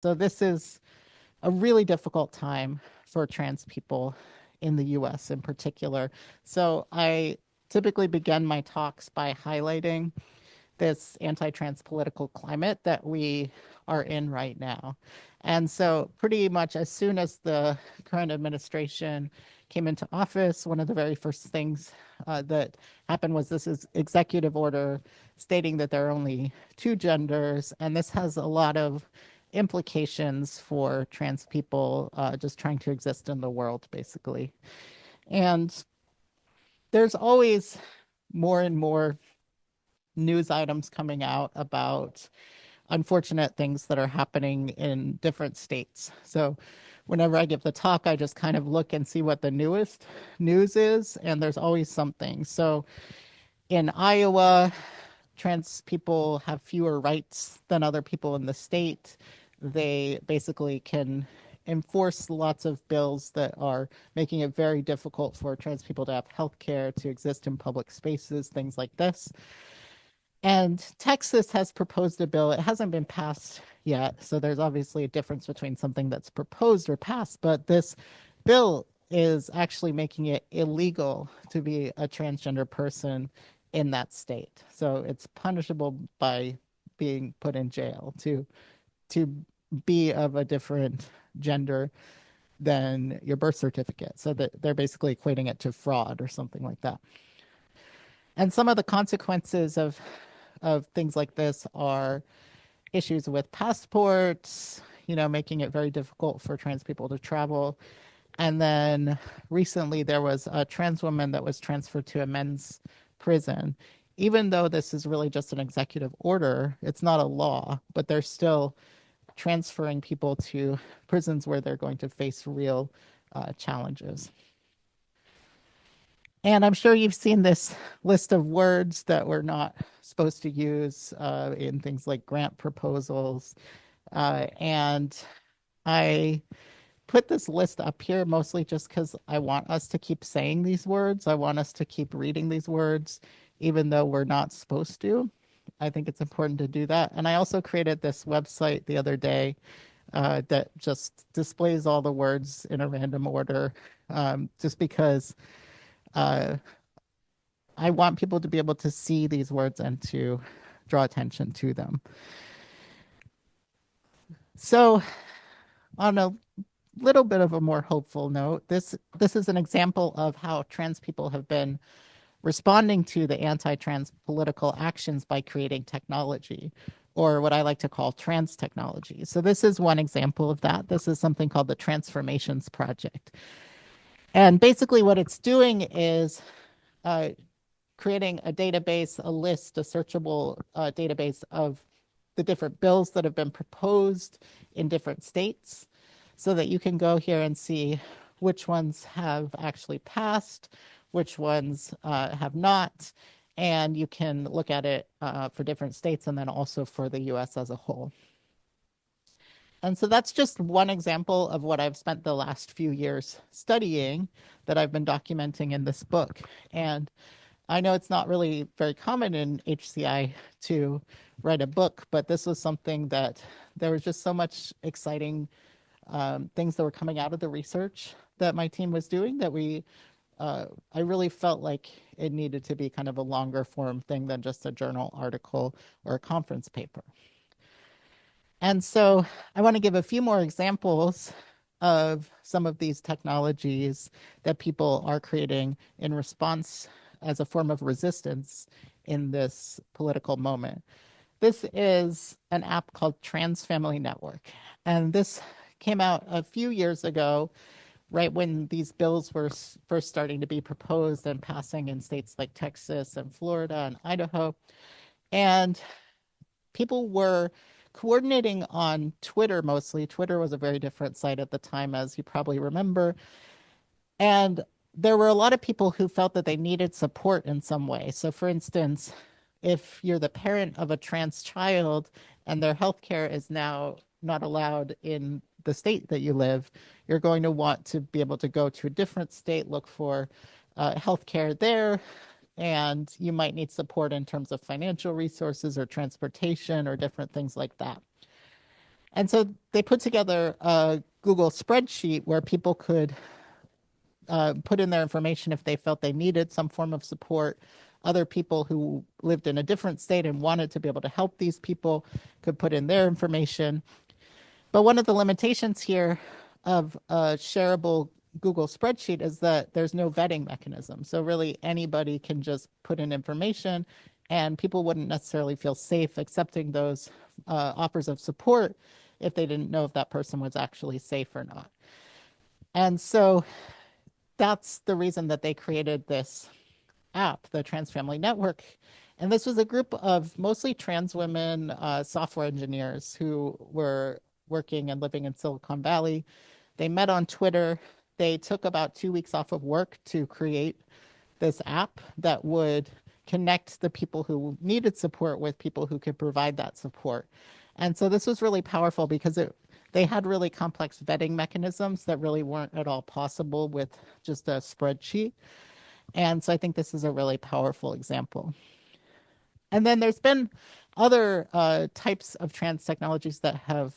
So this is a really difficult time for trans people in the US in particular. So I typically begin my talks by highlighting this anti-trans political climate that we are in right now. And so pretty much as soon as the current administration came into office, one of the very first things that happened was this is executive order stating that there are only two genders. And this has a lot of implications for trans people just trying to exist in the world, basically. And there's always more and more news items coming out about unfortunate things that are happening in different states. So whenever I give the talk, I just kind of look and see what the newest news is, and there's always something. So in Iowa, trans people have fewer rights than other people in the state. They basically can enforce lots of bills that are making it very difficult for trans people to have health care, to exist in public spaces, things like this. And Texas has proposed a bill. It hasn't been passed yet. So there's obviously a difference between something that's proposed or passed. But this bill is actually making it illegal to be a transgender person in that state. So it's punishable by being put in jail to be of a different gender than your birth certificate. So that they're basically equating it to fraud or something like that. And some of the consequences of things like this are issues with passports, making it very difficult for trans people to travel. And then recently there was a trans woman that was transferred to a men's prison. Even though this is really just an executive order, it's not a law, but they're still transferring people to prisons where they're going to face real challenges. And I'm sure you've seen this list of words that we're not supposed to use in things like grant proposals. And I put this list up here mostly just because I want us to keep saying these words. I want us to keep reading these words, even though we're not supposed to. I think it's important to do that. And I also created this website the other day that just displays all the words in a random order, just because uh, I want people to be able to see these words and to draw attention to them. So, on a little bit of a more hopeful note, this is an example of how trans people have been responding to the anti-trans political actions by creating technology, or what I like to call trans technology. So this is one example of that. This is something called the Transformations Project. And basically what it's doing is uh, creating a database, a list, a searchable database of the different bills that have been proposed in different states so that you can go here and see which ones have actually passed, which ones have not, and you can look at it for different states and then also for the US as a whole. And so that's just one example of what I've spent the last few years studying that I've been documenting in this book. And I know it's not really very common in HCI to write a book, but this was something that there was just so much exciting things that were coming out of the research that my team was doing that I really felt like it needed to be kind of a longer form thing than just a journal article or a conference paper. And so I want to give a few more examples of some of these technologies that people are creating in response as a form of resistance in this political moment. This is an app called Trans Family Network. And this came out a few years ago, right when these bills were first starting to be proposed and passing in states like Texas and Florida and Idaho. And people were coordinating on Twitter mostly. Twitter was a very different site at the time, as you probably remember. And there were a lot of people who felt that they needed support in some way. So, for instance, if you're the parent of a trans child and their healthcare is now not allowed in the state that you live, you're going to want to be able to go to a different state, look for healthcare there, and you might need support in terms of financial resources or transportation or different things like that. And so they put together a Google spreadsheet where people could put in their information if they felt they needed some form of support. Other people who lived in a different state and wanted to be able to help these people could put in their information. But one of the limitations here of a shareable Google spreadsheet is that there's no vetting mechanism. So really anybody can just put in information and people wouldn't necessarily feel safe accepting those offers of support if they didn't know if that person was actually safe or not. And so that's the reason that they created this app, the Trans Family Network. And this was a group of mostly trans women, software engineers who were working and living in Silicon Valley. They met on Twitter. They took about 2 weeks off of work to create this app that would connect the people who needed support with people who could provide that support. And so this was really powerful because they had really complex vetting mechanisms that really weren't at all possible with just a spreadsheet. And so I think this is a really powerful example. And then there's been other types of trans technologies that have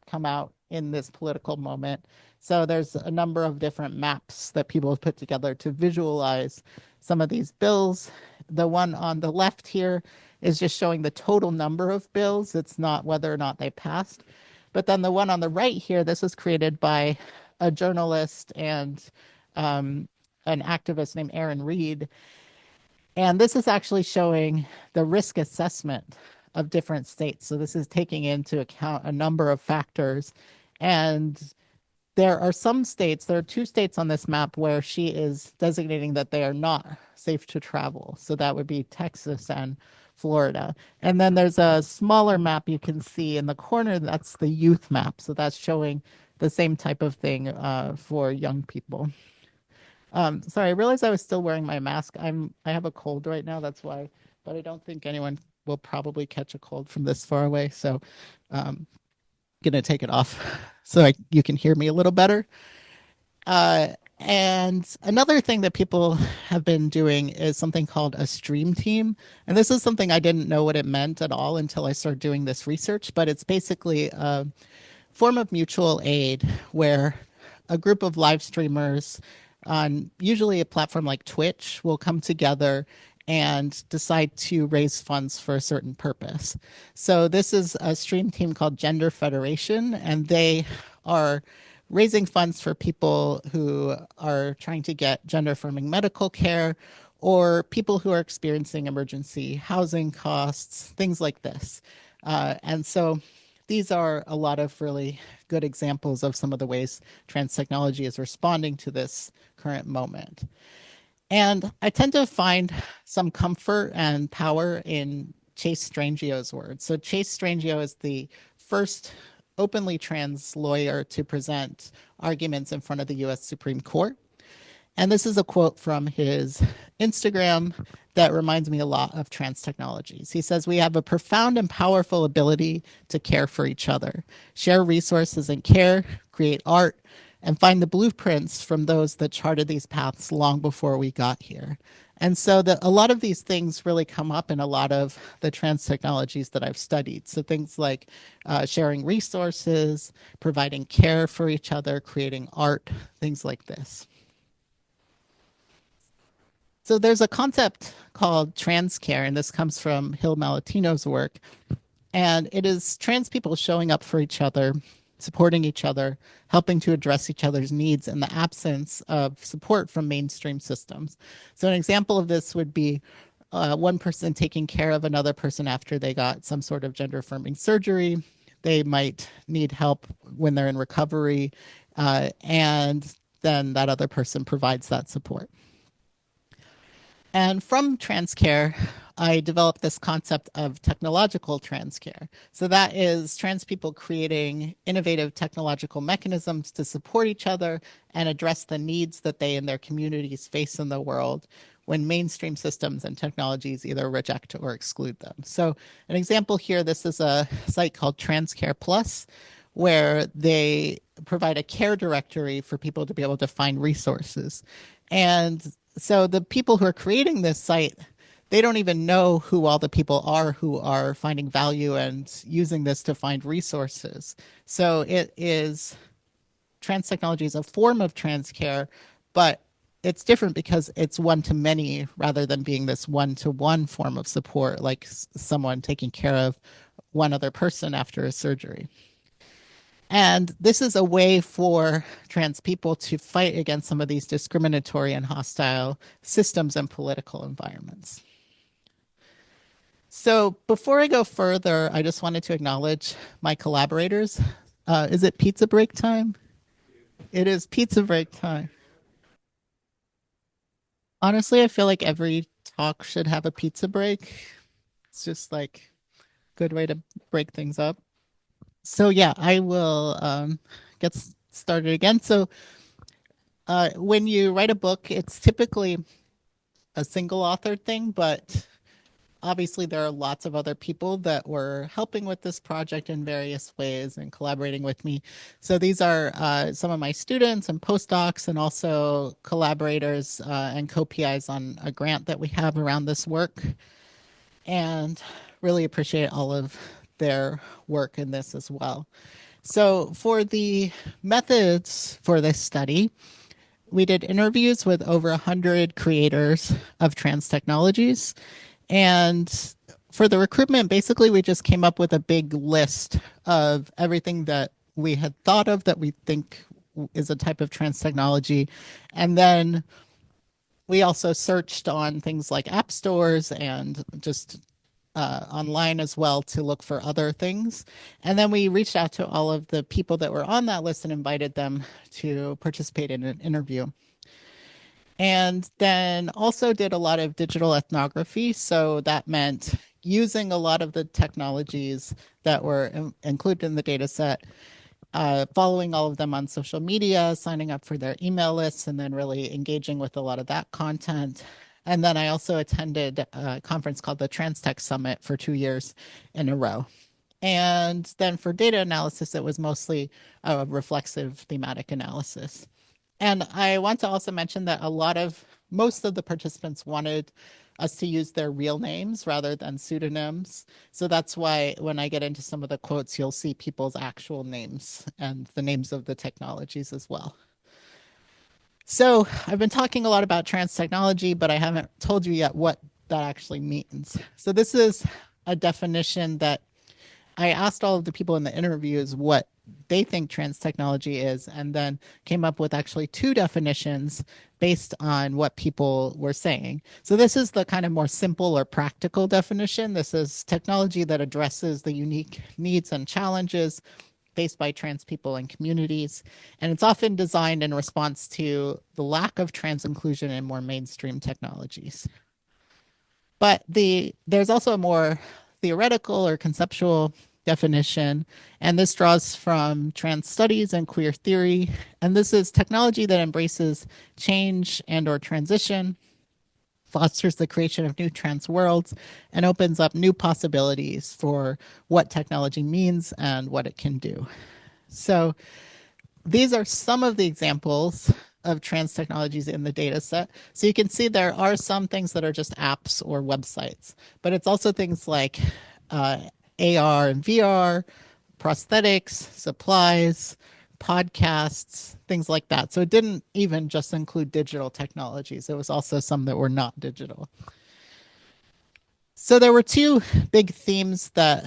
come out in this political moment. So there's a number of different maps that people have put together to visualize some of these bills. The one on the left here is just showing the total number of bills. It's not whether or not they passed. But then the one on the right here, this was created by a journalist and an activist named Aaron Reed. And this is actually showing the risk assessment of different states. So this is taking into account a number of factors. And there are some states, there are 2 states on this map where she is designating that they are not safe to travel. So that would be Texas and Florida. And then there's a smaller map you can see in the corner. That's the youth map. So that's showing the same type of thing for young people. Sorry, I realized I was still wearing my mask. I have a cold right now, that's why, but I don't think anyone will probably catch a cold from this far away. So gonna take it off so you can hear me a little better. And another thing that people have been doing is something called a stream team. And this is something I didn't know what it meant at all until I started doing this research, but it's basically a form of mutual aid where a group of live streamers on usually a platform like Twitch will come together and decide to raise funds for a certain purpose. So this is a stream team called Gender Federation, and they are raising funds for people who are trying to get gender affirming medical care or people who are experiencing emergency housing costs, things like this. And so these are a lot of really good examples of some of the ways trans technology is responding to this current moment. And I tend to find some comfort and power in Chase Strangio's words. So Chase Strangio is the first openly trans lawyer to present arguments in front of the US Supreme Court. And this is a quote from his Instagram that reminds me a lot of trans technologies. He says, "We have a profound and powerful ability to care for each other, share resources and care, create art, and find the blueprints from those that charted these paths long before we got here." And so a lot of these things really come up in a lot of the trans technologies that I've studied. So things like sharing resources, providing care for each other, creating art, things like this. So there's a concept called trans care, and this comes from Hill Malatino's work. And it is trans people showing up for each other, supporting each other, helping to address each other's needs in the absence of support from mainstream systems. So an example of this would be one person taking care of another person after they got some sort of gender affirming surgery. They might need help when they're in recovery, and then that other person provides that support. And from trans care, I developed this concept of technological trans care. So that is trans people creating innovative technological mechanisms to support each other and address the needs that they and their communities face in the world when mainstream systems and technologies either reject or exclude them. So an example here, this is a site called Trans Care Plus, where they provide a care directory for people to be able to find resources. And so the people who are creating this site, they don't even know who all the people are who are finding value and using this to find resources. So it is trans technology is a form of trans care, but it's different because it's one to many rather than being this one to one form of support, like someone taking care of one other person after a surgery. And this is a way for trans people to fight against some of these discriminatory and hostile systems and political environments. So before I go further, I just wanted to acknowledge my collaborators. Is it pizza break time? It is pizza break time. Honestly, I feel like every talk should have a pizza break. It's just like a good way to break things up. So yeah, I will get started again. So when you write a book, it's typically a single authored thing, but obviously there are lots of other people that were helping with this project in various ways and collaborating with me. So these are some of my students and postdocs and also collaborators and co-PIs on a grant that we have around this work, and really appreciate all of their work in this as well. So for the methods for this study, we did interviews with over 100 creators of trans technologies. And for the recruitment, basically, we just came up with a big list of everything that we had thought of that we think is a type of trans technology. And then we also searched on things like app stores and just online as well to look for other things. And then we reached out to all of the people that were on that list and invited them to participate in an interview. And then also did a lot of digital ethnography. So that meant using a lot of the technologies that were included in the data set, following all of them on social media, signing up for their email lists, and then really engaging with a lot of that content. And then I also attended a conference called the Trans Tech Summit for 2 years in a row. And then for data analysis, it was mostly a reflexive thematic analysis. And I want to also mention that most of the participants wanted us to use their real names rather than pseudonyms. So that's why when I get into some of the quotes, you'll see people's actual names and the names of the technologies as well. So I've been talking a lot about trans technology, but I haven't told you yet what that actually means. So this is a definition that I asked all of the people in the interviews what they think trans technology is, and then came up with actually two definitions based on what people were saying. So this is the kind of more simple or practical definition. This is technology that addresses the unique needs and challenges faced by trans people and communities. And it's often designed in response to the lack of trans inclusion in more mainstream technologies. But there's also a more theoretical or conceptual definition, and this draws from trans studies and queer theory. And this is technology that embraces change and or transition, fosters the creation of new trans worlds, and opens up new possibilities for what technology means and what it can do. So these are some of the examples of trans technologies in the data set. So you can see there are some things that are just apps or websites, but it's also things like AR and VR, prosthetics, supplies, podcasts, things like that. So it didn't even just include digital technologies. It was also some that were not digital. So there were two big themes that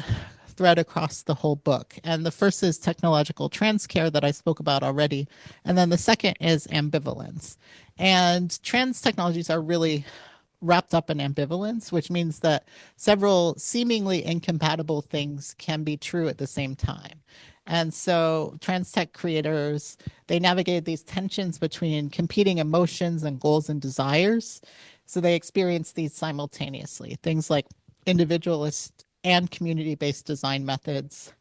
thread across the whole book. And the first is technological trans care that I spoke about already. And then the second is ambivalence. And trans technologies are really wrapped up in ambivalence, which means that several seemingly incompatible things can be true at the same time. And so trans tech creators, they navigate these tensions between competing emotions and goals and desires. So they experience these simultaneously. Things like individualist and community-based design methods,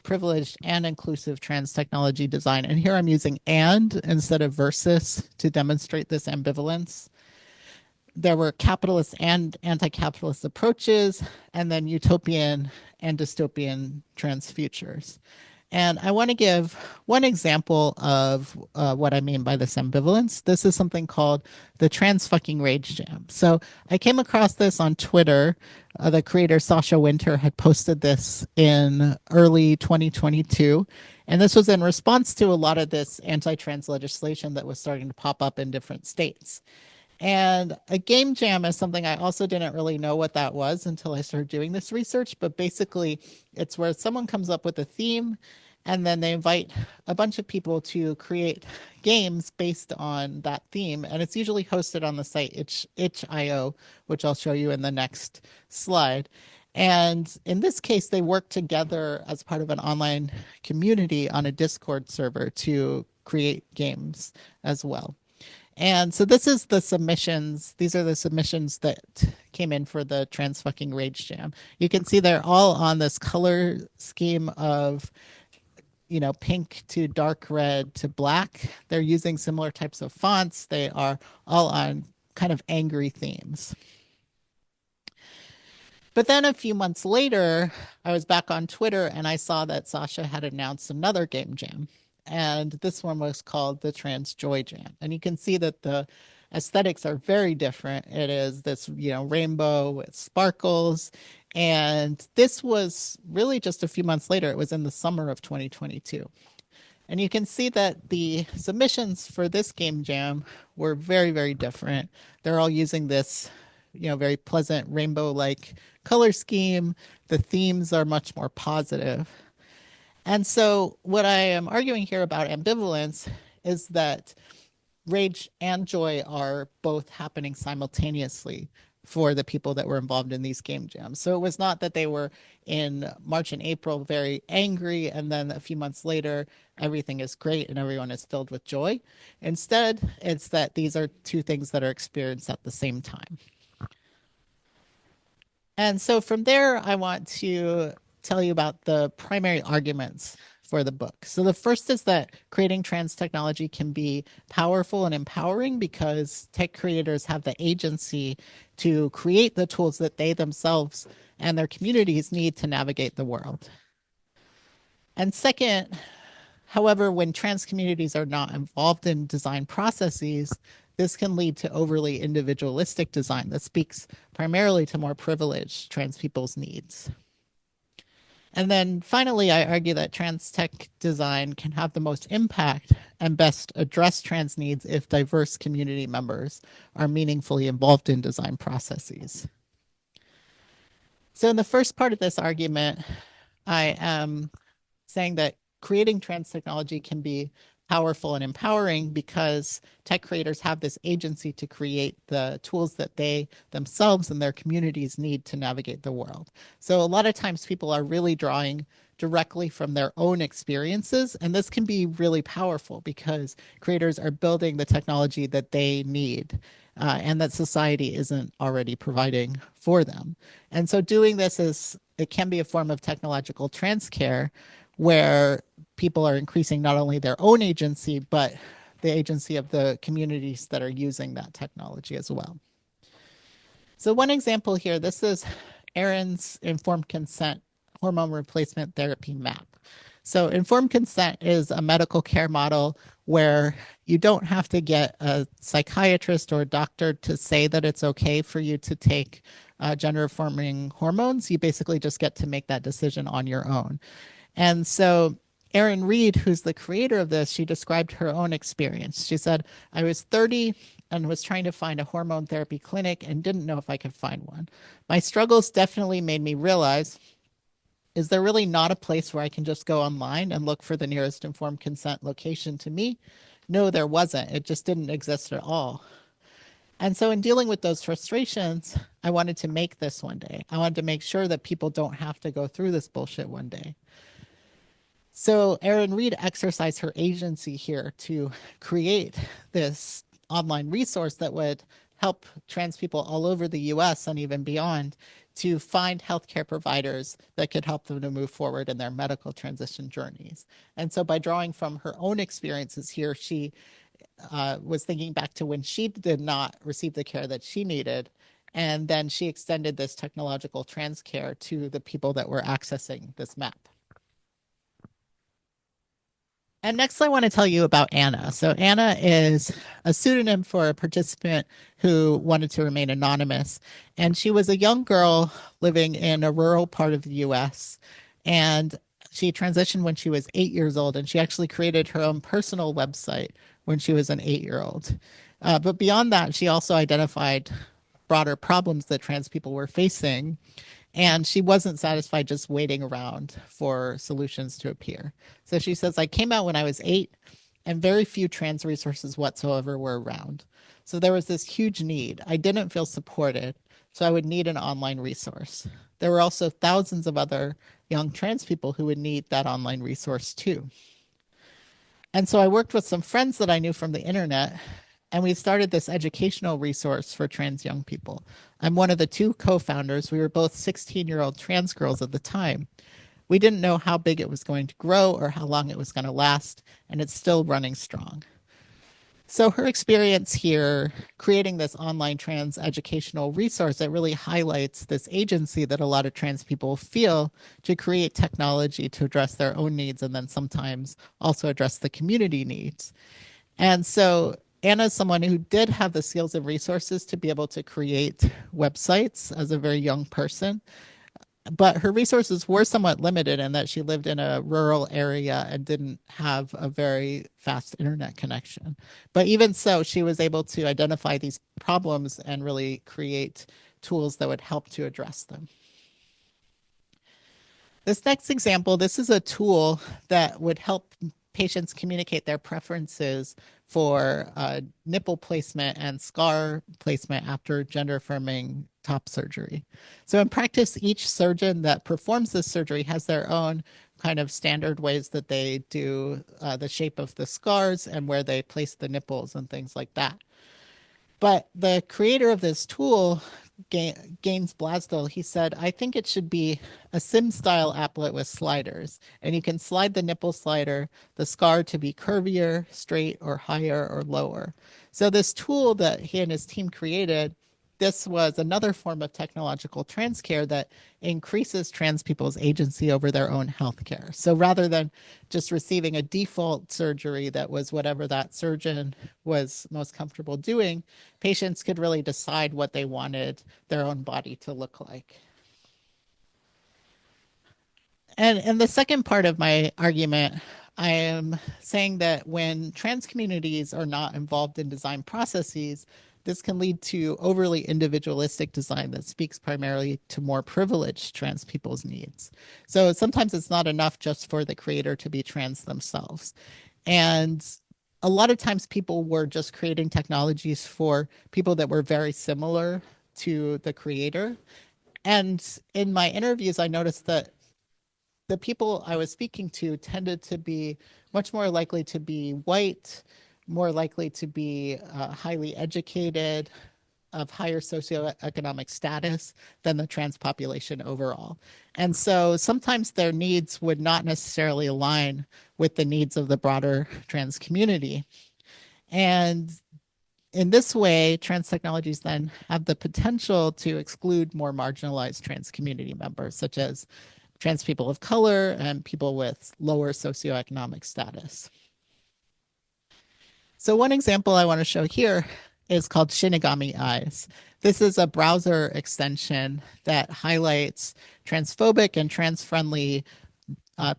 privileged and inclusive trans technology design. And here I'm using and instead of versus to demonstrate this ambivalence. There were capitalist and anti-capitalist approaches, and then utopian and dystopian trans futures. And I want to give one example of what I mean by this ambivalence. This is something called the trans fucking rage jam. So I came across this on Twitter. The creator Sasha Winter had posted this in early 2022. And this was in response to a lot of this anti trans legislation that was starting to pop up in different states. And a game jam is something I also didn't really know what that was until I started doing this research. But basically, it's where someone comes up with a theme and then they invite a bunch of people to create games based on that theme. And it's usually hosted on the site itch.io, which I'll show you in the next slide. And in this case, they work together as part of an online community on a Discord server to create games as well. And so this is the submissions. These are the submissions that came in for the trans fucking rage jam. You can see they're all on this color scheme of, pink to dark red to black. They're using similar types of fonts. They are all on kind of angry themes. But then a few months later, I was back on Twitter and I saw that Sasha had announced another game jam. And this one was called the Trans Joy Jam. And you can see that the aesthetics are very different. It is this, rainbow with sparkles. And this was really just a few months later. It was in the summer of 2022. And you can see that the submissions for this game jam were very, very different. They're all using this, very pleasant rainbow like color scheme. The themes are much more positive. And so, what I am arguing here about ambivalence is that rage and joy are both happening simultaneously for the people that were involved in these game jams. So it was not that they were in March and April very angry, and then a few months later, everything is great and everyone is filled with joy. Instead, it's that these are two things that are experienced at the same time. And so from there, I want to tell you about the primary arguments for the book. So the first is that creating trans technology can be powerful and empowering because tech creators have the agency to create the tools that they themselves and their communities need to navigate the world. And second, however, when trans communities are not involved in design processes, this can lead to overly individualistic design that speaks primarily to more privileged trans people's needs. And then finally, I argue that trans tech design can have the most impact and best address trans needs if diverse community members are meaningfully involved in design processes. So, in the first part of this argument, I am saying that creating trans technology can be powerful and empowering because tech creators have this agency to create the tools that they themselves and their communities need to navigate the world. So a lot of times people are really drawing directly from their own experiences, and this can be really powerful because creators are building the technology that they need. And that society isn't already providing for them. And so doing this is, it can be a form of technological trans care where people are increasing not only their own agency, but the agency of the communities that are using that technology as well. So, one example here, this is Erin's informed consent hormone replacement therapy map. So, informed consent is a medical care model where you don't have to get a psychiatrist or a doctor to say that it's okay for you to take gender affirming hormones. You basically just get to make that decision on your own. And so Erin Reed, who's the creator of this, she described her own experience. She said, I was 30 and was trying to find a hormone therapy clinic and didn't know if I could find one. My struggles definitely made me realize, is there really not a place where I can just go online and look for the nearest informed consent location to me? No, there wasn't. It just didn't exist at all. And so, in dealing with those frustrations, I wanted to make this one day. I wanted to make sure that people don't have to go through this bullshit one day. So Erin Reed exercised her agency here to create this online resource that would help trans people all over the US and even beyond to find healthcare providers that could help them to move forward in their medical transition journeys. And so by drawing from her own experiences here, she was thinking back to when she did not receive the care that she needed. And then she extended this technological trans care to the people that were accessing this map. And next, I want to tell you about Anna. So, Anna is a pseudonym for a participant who wanted to remain anonymous. And she was a young girl living in a rural part of the US. And she transitioned when she was 8 years old. And she actually created her own personal website when she was an 8 year old. But beyond that, she also identified broader problems that trans people were facing, and she wasn't satisfied just waiting around for solutions to appear. So she says, I came out when I was 8, and very few trans resources whatsoever were around. So there was this huge need. I didn't feel supported, so I would need an online resource. There were also thousands of other young trans people who would need that online resource too. And so I worked with some friends that I knew from the internet, and we started this educational resource for trans young people. I'm one of the two co founders. We were both 16-year-old trans girls at the time. We didn't know how big it was going to grow or how long it was going to last, and it's still running strong. So, her experience here creating this online trans educational resource that really highlights this agency that a lot of trans people feel to create technology to address their own needs and then sometimes also address the community needs. And so Anna is someone who did have the skills and resources to be able to create websites as a very young person, but her resources were somewhat limited in that she lived in a rural area and didn't have a very fast internet connection. But even so, she was able to identify these problems and really create tools that would help to address them. This next example, this is a tool that would help patients communicate their preferences for nipple placement and scar placement after gender affirming top surgery. So, in practice, each surgeon that performs this surgery has their own kind of standard ways that they do the shape of the scars and where they place the nipples and things like that. But the creator of this tool, Gaines Blasdell, he said, I think it should be a sim style applet with sliders. And you can slide the nipple slider, the scar to be curvier, straight, or higher or lower. So, this tool that he and his team created, this was another form of technological trans care that increases trans people's agency over their own health care. So rather than just receiving a default surgery that was whatever that surgeon was most comfortable doing, patients could really decide what they wanted their own body to look like. And the second part of my argument, I am saying that when trans communities are not involved in design processes, this can lead to overly individualistic design that speaks primarily to more privileged trans people's needs. So sometimes it's not enough just for the creator to be trans themselves. And a lot of times people were just creating technologies for people that were very similar to the creator. And in my interviews, I noticed that the people I was speaking to tended to be much more likely to be white, more likely to be highly educated, of higher socioeconomic status than the trans population overall. And so sometimes their needs would not necessarily align with the needs of the broader trans community. And in this way, trans technologies then have the potential to exclude more marginalized trans community members, such as trans people of color and people with lower socioeconomic status. So one example I want to show here is called Shinigami Eyes. This is a browser extension that highlights transphobic and trans-friendly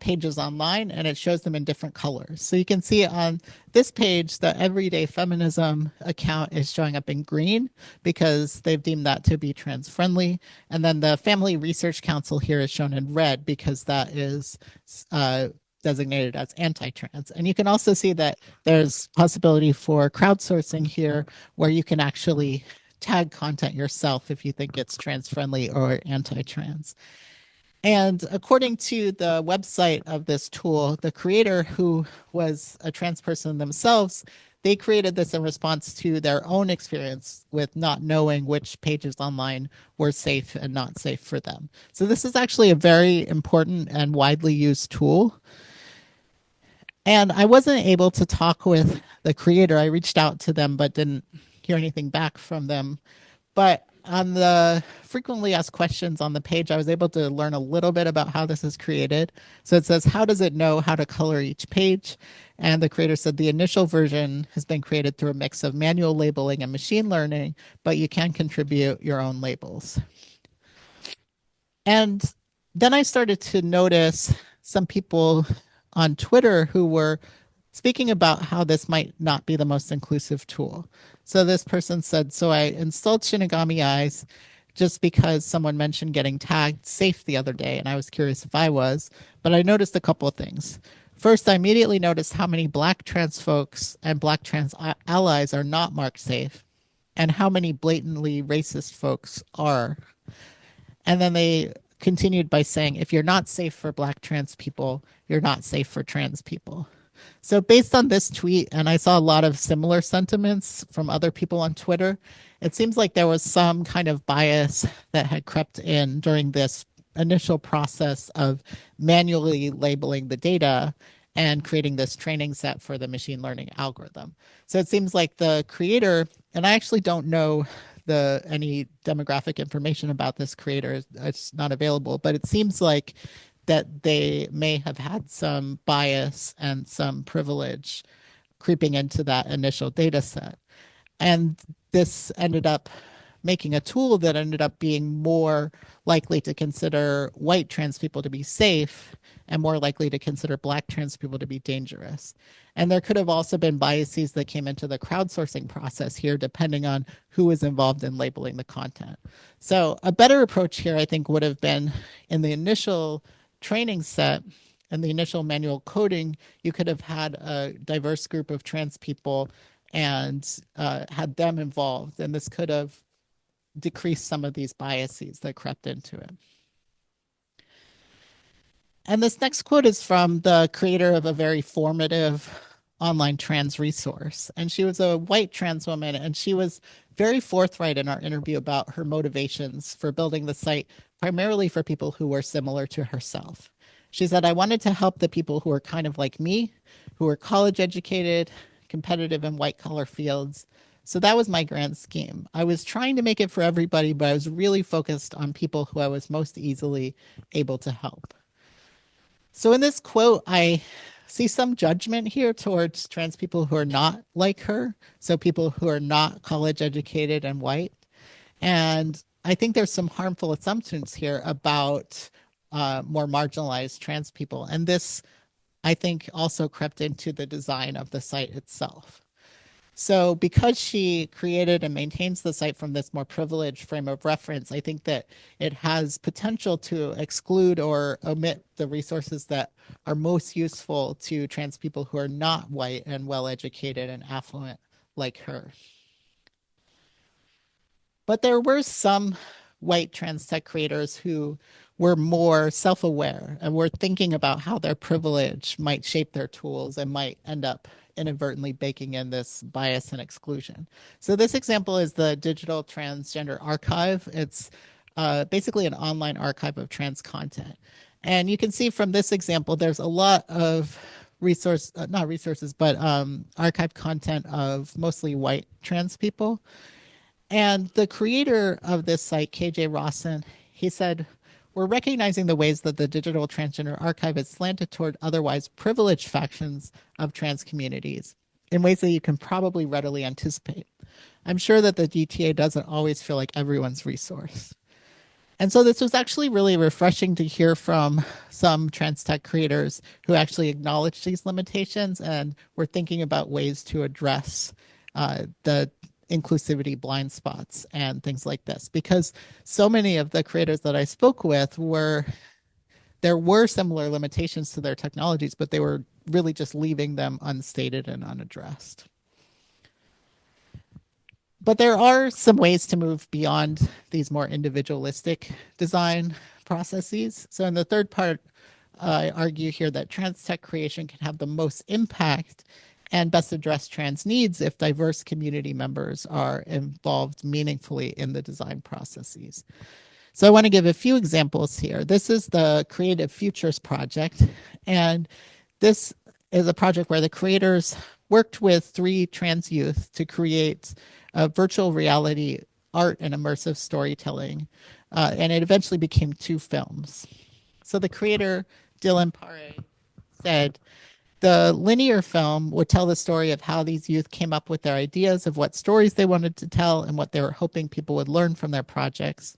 pages online, and it shows them in different colors. So you can see on this page, the Everyday Feminism account is showing up in green because they've deemed that to be trans friendly. And then the Family Research Council here is shown in red because that is designated as anti-trans. And you can also see that there's possibility for crowdsourcing here where you can actually tag content yourself if you think it's trans friendly or anti-trans. And according to the website of this tool, the creator, who was a trans person themselves, they created this in response to their own experience with not knowing which pages online were safe and not safe for them. So this is actually a very important and widely used tool. And I wasn't able to talk with the creator. I reached out to them but didn't hear anything back from them. But on the frequently asked questions on the page, I was able to learn a little bit about how this is created. So it says, how does it know how to color each page? And the creator said the initial version has been created through a mix of manual labeling and machine learning, but you can contribute your own labels. And then I started to notice some people on Twitter who were speaking about how this might not be the most inclusive tool. So this person said, so I installed Shinigami Eyes just because someone mentioned getting tagged safe the other day, and I was curious if I was, but I noticed a couple of things. First, I immediately noticed how many Black trans folks and Black trans allies are not marked safe, and how many blatantly racist folks are. And then they continued by saying, if you're not safe for Black trans people, you're not safe for trans people. So, based on this tweet, and I saw a lot of similar sentiments from other people on Twitter, it seems like there was some kind of bias that had crept in during this initial process of manually labeling the data and creating this training set for the machine learning algorithm. So it seems like the creator, and I actually don't know any demographic information about this creator, it's not available, but it seems like that they may have had some bias and some privilege creeping into that initial data set. And this ended up making a tool that ended up being more likely to consider white trans people to be safe and more likely to consider Black trans people to be dangerous. And there could have also been biases that came into the crowdsourcing process here, depending on who was involved in labeling the content. So, a better approach here, I think, would have been in the initial training set and the initial manual coding, you could have had a diverse group of trans people and had them involved. And this could have decreased some of these biases that crept into it. And this next quote is from the creator of a very formative online trans resource. And she was a white trans woman, and she was very forthright in our interview about her motivations for building the site, primarily for people who were similar to herself. She said, I wanted to help the people who are kind of like me, who are college educated, competitive in white collar fields. So that was my grand scheme. I was trying to make it for everybody, but I was really focused on people who I was most easily able to help. So in this quote, I see some judgment here towards trans people who are not like her. So people who are not college educated and white. And I think there's some harmful assumptions here about more marginalized trans people. And this, I think, also crept into the design of the site itself. So because she created and maintains the site from this more privileged frame of reference, I think that it has potential to exclude or omit the resources that are most useful to trans people who are not white and well-educated and affluent like her. But there were some white trans tech creators who were more self-aware and were thinking about how their privilege might shape their tools and might end up inadvertently baking in this bias and exclusion. So this example is the Digital Transgender Archive. It's basically an online archive of trans content. And you can see from this example, there's a lot of not resources, but archive content of mostly white trans people. And the creator of this site, KJ Rawson, he said, we're recognizing the ways that the Digital Transgender Archive is slanted toward otherwise privileged factions of trans communities in ways that you can probably readily anticipate. I'm sure that the DTA doesn't always feel like everyone's resource. And so this was actually really refreshing to hear from some trans tech creators who actually acknowledged these limitations and were thinking about ways to address the inclusivity blind spots and things like this, because so many of the creators that I spoke with there were similar limitations to their technologies, but they were really just leaving them unstated and unaddressed. But there are some ways to move beyond these more individualistic design processes. So in the third part, I argue here that trans tech creation can have the most impact and best address trans needs if diverse community members are involved meaningfully in the design processes. So I want to give a few examples here. This is the Creative Futures Project, and this is a project where the creators worked with 3 trans youth to create a virtual reality art and immersive storytelling. And it eventually became 2 films. So the creator, Dylan Pare, said the linear film would tell the story of how these youth came up with their ideas of what stories they wanted to tell and what they were hoping people would learn from their projects.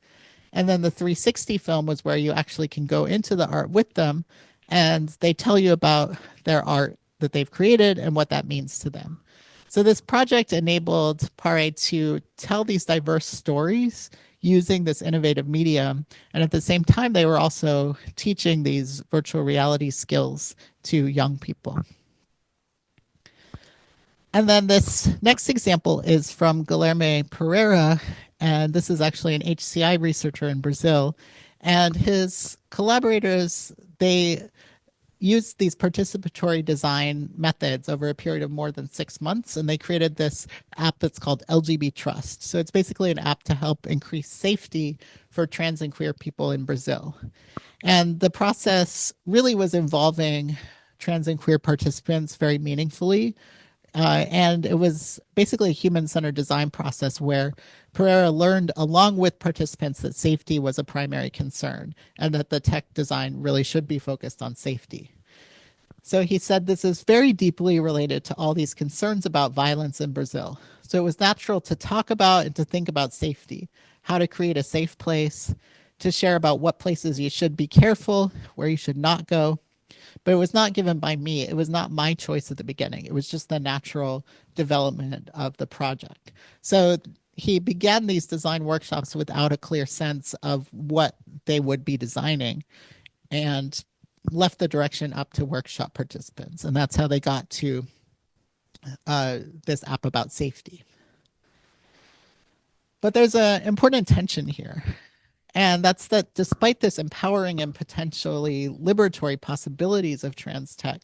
And then the 360 film was where you actually can go into the art with them and they tell you about their art that they've created and what that means to them. So this project enabled Pare to tell these diverse stories using this innovative medium. And at the same time, they were also teaching these virtual reality skills to young people. And then this next example is from Guilherme Pereira, and this is actually an HCI researcher in Brazil. And his collaborators, they used these participatory design methods over a period of more than 6 months, and they created this app that's called LGBT Trust. So it's basically an app to help increase safety for trans and queer people in Brazil. And the process really was involving trans and queer participants very meaningfully. And it was basically a human-centered design process where Pereira learned along with participants that safety was a primary concern and that the tech design really should be focused on safety. So he said this is very deeply related to all these concerns about violence in Brazil. So it was natural to talk about and to think about safety, how to create a safe place, to share about what places you should be careful, where you should not go, but it was not given by me. It was not my choice at the beginning. It was just the natural development of the project. So he began these design workshops without a clear sense of what they would be designing and left the direction up to workshop participants. And that's how they got to this app about safety. But there's an important tension here. And that's that despite this empowering and potentially liberatory possibilities of trans tech,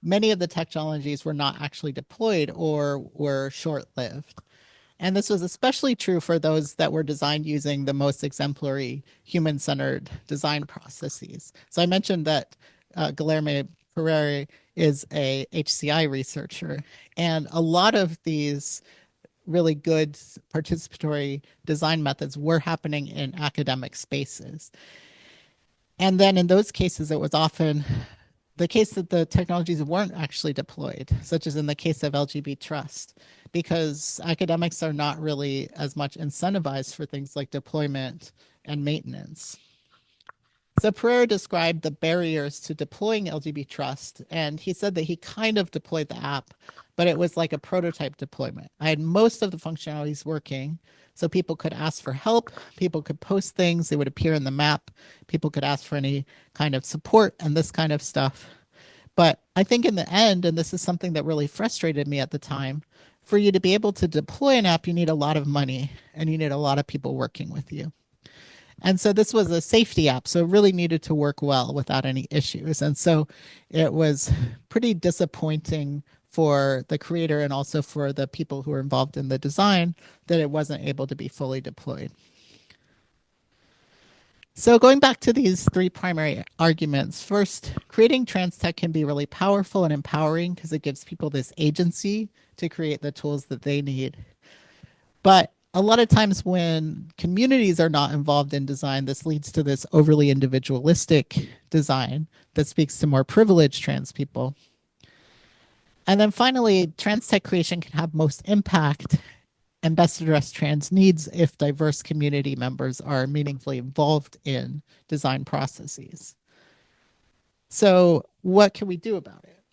many of the technologies were not actually deployed or were short lived. And this was especially true for those that were designed using the most exemplary human centered design processes. So I mentioned that Guilherme Pereira is a HCI researcher, and a lot of these really good participatory design methods were happening in academic spaces. And then in those cases, it was often the case that the technologies weren't actually deployed, such as in the case of LGBT Trust, because academics are not really as much incentivized for things like deployment and maintenance. So Pereira described the barriers to deploying LGBT Trust, and he said that he kind of deployed the app, but it was like a prototype deployment. I had most of the functionalities working, so people could ask for help, people could post things, they would appear in the map, people could ask for any kind of support and this kind of stuff. But I think in the end, and this is something that really frustrated me at the time, for you to be able to deploy an app, you need a lot of money and you need a lot of people working with you. And so this was a safety app, so it really needed to work well without any issues. And so it was pretty disappointing for the creator and also for the people who were involved in the design that it wasn't able to be fully deployed. So going back to these 3 primary arguments, first, creating trans tech can be really powerful and empowering because it gives people this agency to create the tools that they need. But a lot of times when communities are not involved in design, this leads to this overly individualistic design that speaks to more privileged trans people. And then finally, trans tech creation can have most impact and best address trans needs if diverse community members are meaningfully involved in design processes. So what can we do about it?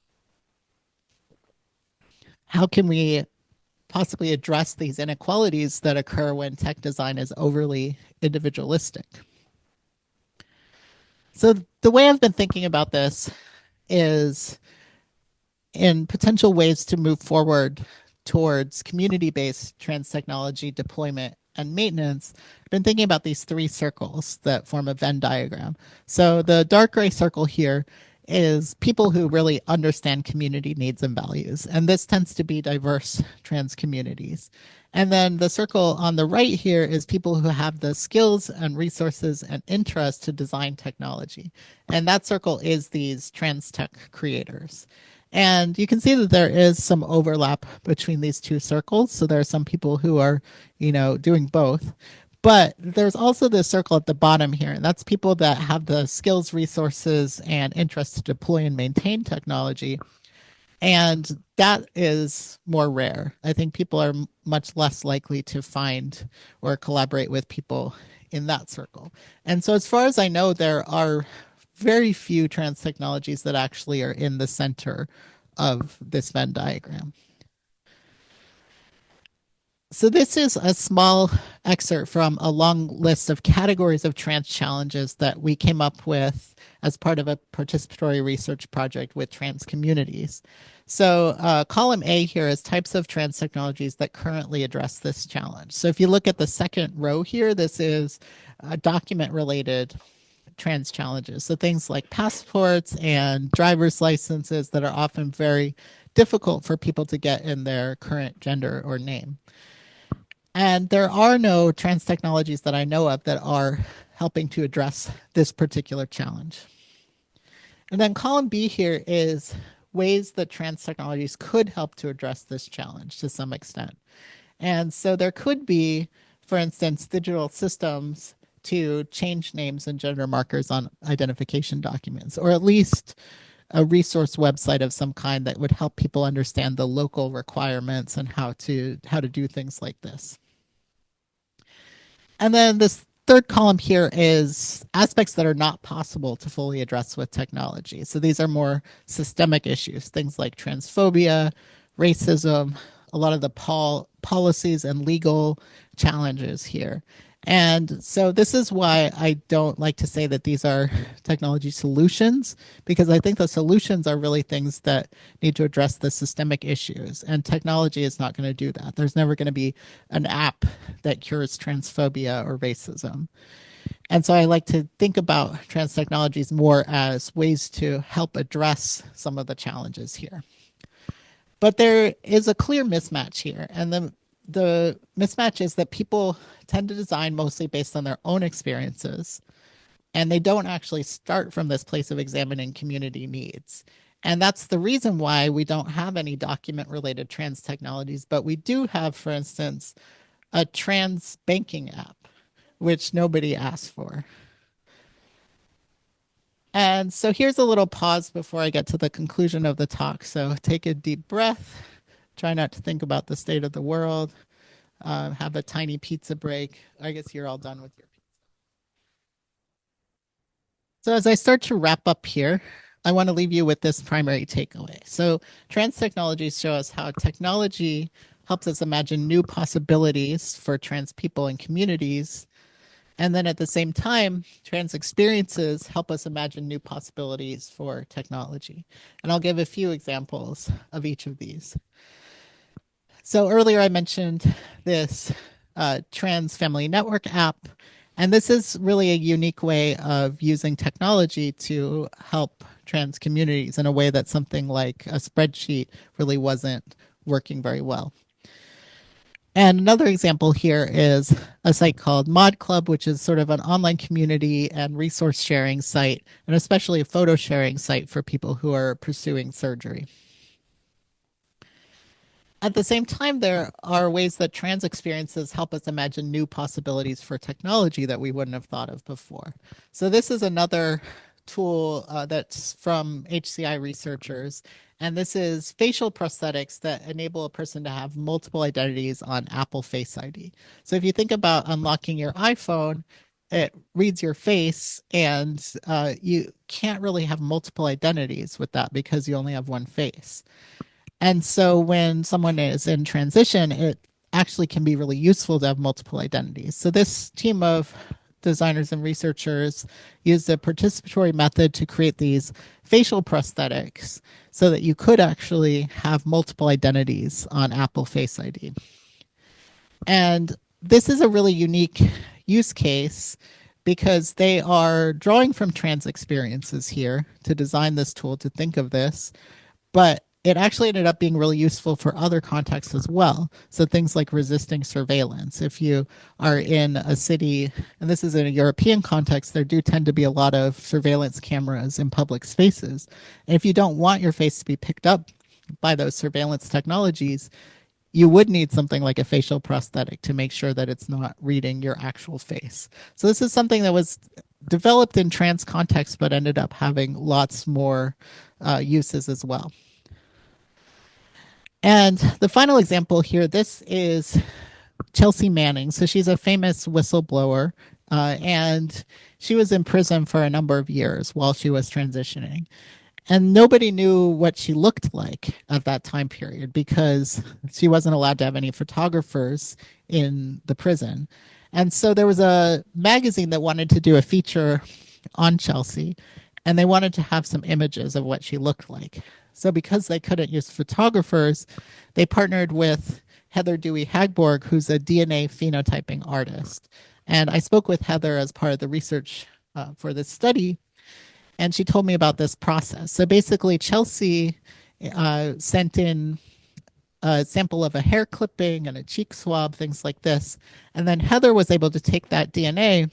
How can we possibly address these inequalities that occur when tech design is overly individualistic? So the way I've been thinking about this is in potential ways to move forward towards community-based trans technology deployment and maintenance. I've been thinking about these 3 circles that form a Venn diagram. So the dark gray circle here is people who really understand community needs and values. And this tends to be diverse trans communities. And then the circle on the right here is people who have the skills and resources and interest to design technology. And that circle is these trans tech creators. And you can see that there is some overlap between these two circles. So there are some people who are, doing both. But there's also this circle at the bottom here, and that's people that have the skills, resources, and interest to deploy and maintain technology. And that is more rare. I think people are much less likely to find or collaborate with people in that circle. And so, as far as I know, there are very few trans technologies that actually are in the center of this Venn diagram. So this is a small excerpt from a long list of categories of trans challenges that we came up with as part of a participatory research project with trans communities. So column A here is types of trans technologies that currently address this challenge. So if you look at the second row here, this is document related trans challenges. So things like passports and driver's licenses that are often very difficult for people to get in their current gender or name. And there are no trans technologies that I know of that are helping to address this particular challenge. And then column B here is ways that trans technologies could help to address this challenge to some extent. And so there could be, for instance, digital systems to change names and gender markers on identification documents, or at least a resource website of some kind that would help people understand the local requirements and how to do things like this. And then this third column here is aspects that are not possible to fully address with technology. So these are more systemic issues, things like transphobia, racism, a lot of the policies and legal challenges here. And so this is why I don't like to say that these are technology solutions, because I think the solutions are really things that need to address the systemic issues. And technology is not going to do that. There's never going to be an app that cures transphobia or racism. And so I like to think about trans technologies more as ways to help address some of the challenges here. But there is a clear mismatch here. And the mismatch is that people tend to design mostly based on their own experiences, and they don't actually start from this place of examining community needs. And that's the reason why we don't have any document related trans technologies, but we do have, for instance, a trans banking app, which nobody asked for. And so here's a little pause before I get to the conclusion of the talk. So take a deep breath, try not to think about the state of the world, have a tiny pizza break. I guess you're all done with your pizza. So as I start to wrap up here, I want to leave you with this primary takeaway. So trans technologies show us how technology helps us imagine new possibilities for trans people and communities. And then at the same time, trans experiences help us imagine new possibilities for technology. And I'll give a few examples of each of these. So earlier I mentioned this trans family network app, and this is really a unique way of using technology to help trans communities in a way that something like a spreadsheet really wasn't working very well. And another example here is a site called Mod Club, which is sort of an online community and resource sharing site, and especially a photo sharing site for people who are pursuing surgery. At the same time, there are ways that trans experiences help us imagine new possibilities for technology that we wouldn't have thought of before. So this is another tool that's from HCI researchers, and this is facial prosthetics that enable a person to have multiple identities on Apple Face ID. So if you think about unlocking your iPhone, it reads your face, and you can't really have multiple identities with that because you only have one face. And so when someone is in transition, it actually can be really useful to have multiple identities. So this team of designers and researchers used a participatory method to create these facial prosthetics so that you could actually have multiple identities on Apple Face ID. And this is a really unique use case because they are drawing from trans experiences here to design this tool to think of this, but it actually ended up being really useful for other contexts as well. So things like resisting surveillance. If you are in a city, and this is in a European context, there do tend to be a lot of surveillance cameras in public spaces. And if you don't want your face to be picked up by those surveillance technologies, you would need something like a facial prosthetic to make sure that it's not reading your actual face. So this is something that was developed in trans context, but ended up having lots more uses as well. And the final example here, this is Chelsea Manning. So she's a famous whistleblower, and she was in prison for a number of years while she was transitioning. And nobody knew what she looked like at that time period because she wasn't allowed to have any photographers in the prison. And so there was a magazine that wanted to do a feature on Chelsea, and they wanted to have some images of what she looked like. So because they couldn't use photographers, they partnered with Heather Dewey Hagborg, who's a DNA phenotyping artist. And I spoke with Heather as part of the research for this study, and she told me about this process. So basically, Chelsea sent in a sample of a hair clipping and a cheek swab, things like this. And then Heather was able to take that DNA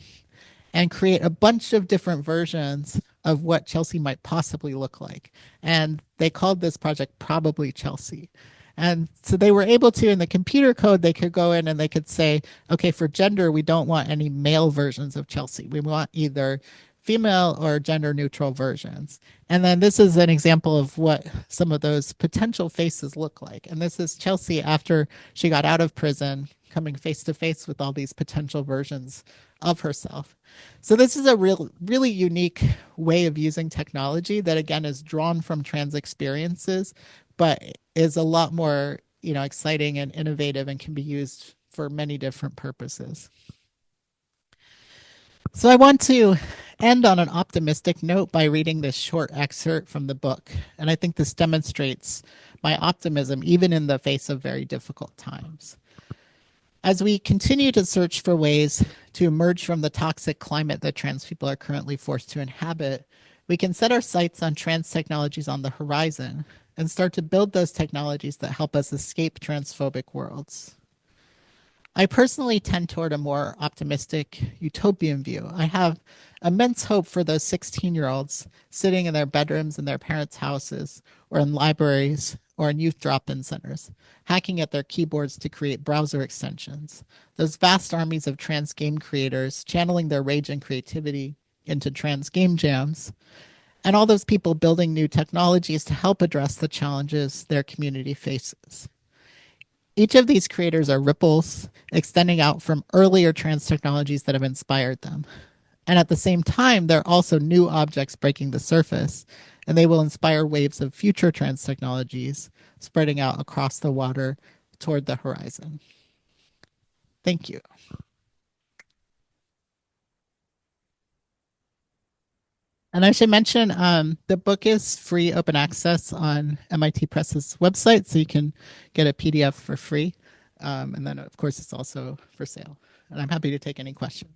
and create a bunch of different versions of what Chelsea might possibly look like. And they called this project Probably Chelsea. And so they were able to, in the computer code, they could go in and they could say, okay, for gender, we don't want any male versions of Chelsea. We want either female or gender neutral versions. And then this is an example of what some of those potential faces look like. And this is Chelsea after she got out of prison, coming face to face with all these potential versions of herself. So this is a really unique way of using technology that again is drawn from trans experiences, but is a lot more, exciting and innovative and can be used for many different purposes. So I want to end on an optimistic note by reading this short excerpt from the book. And I think this demonstrates my optimism even in the face of very difficult times. As we continue to search for ways to emerge from the toxic climate that trans people are currently forced to inhabit, we can set our sights on trans technologies on the horizon and start to build those technologies that help us escape transphobic worlds. I personally tend toward a more optimistic utopian view. I have immense hope for those 16-year-olds sitting in their bedrooms in their parents' houses or in libraries or in youth drop-in centers, hacking at their keyboards to create browser extensions. Those vast armies of trans game creators channeling their rage and creativity into trans game jams, and all those people building new technologies to help address the challenges their community faces. Each of these creators are ripples extending out from earlier trans technologies that have inspired them. And at the same time, they're also new objects breaking the surface, and they will inspire waves of future trans technologies spreading out across the water toward the horizon. Thank you. And I should mention the book is free open access on MIT Press's website, so you can get a PDF for free. And then, of course, it's also for sale. And I'm happy to take any questions.